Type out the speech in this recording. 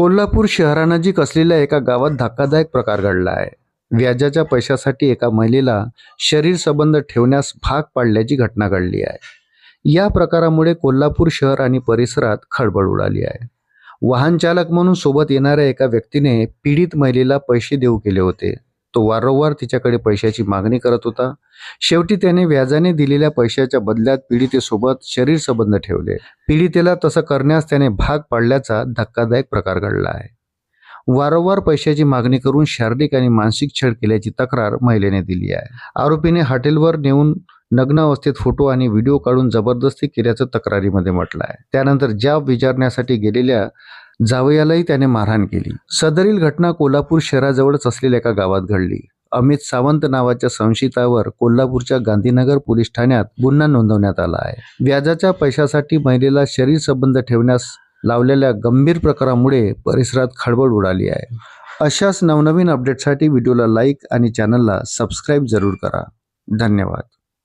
कोल्हापूर शहरानजीक असलेल्या एका गावात धक्कादायक प्रकार घडला आहे. व्याजाच्या पैशासाठी एका महिलेला शरीर संबंध ठेवण्यास भाग पाडल्याची घटना घडली आहे. या प्रकारामुळे कोल्हापूर शहर आणि परिसरात खळबळ उडाली आहे. वाहन चालक म्हणून सोबत येणाऱ्या एका व्यक्तीने पीडित महिलेला पैसे देऊ केले होते. तो वारंवार तिच्याकडे पैशाची मागणी करत होता. शेवटी त्याने व्याजाने दिलेल्या पैशाच्या बदल्यात पीडितेसोबत शरीर संबंध ठेवले. पीडितेला तसं करण्यास त्याने भाग पाडल्याचा धक्कादायक प्रकार घडला आहे. वारंवार पैशाची मागणी करून शारीरिक आणि मानसिक छळ केल्याची तक्रार महिलेने दिली आहे. आरोपीने हॉटेलवर नेऊन नग्न अवस्थेत फोटो आणि व्हिडिओ काढून जबरदस्ती केल्याचं तक्रारीमध्ये म्हटलं आहे. त्यानंतर जाब विचारण्यासाठी गेलेल्या जावयालाही त्याने मारहाण केली. सदरील घटना कोल्हापूर शहराजवळच असलेल्या एका गावात घडली. अमित सावंत नावाच्या संशयितावर कोल्हापूरच्या गांधीनगर पोलीस ठाण्यात गुन्हा नोंदवण्यात आला आहे. व्याजाच्या पैशासाठी महिलेला शरीर संबंध ठेवण्यास लावलेल्या गंभीर प्रकारामुळे परिसरात खळबळ उडाली आहे. अशाच नवनवीन अपडेटसाठी व्हिडिओला लाईक आणि चॅनलला सबस्क्राईब जरूर करा. धन्यवाद.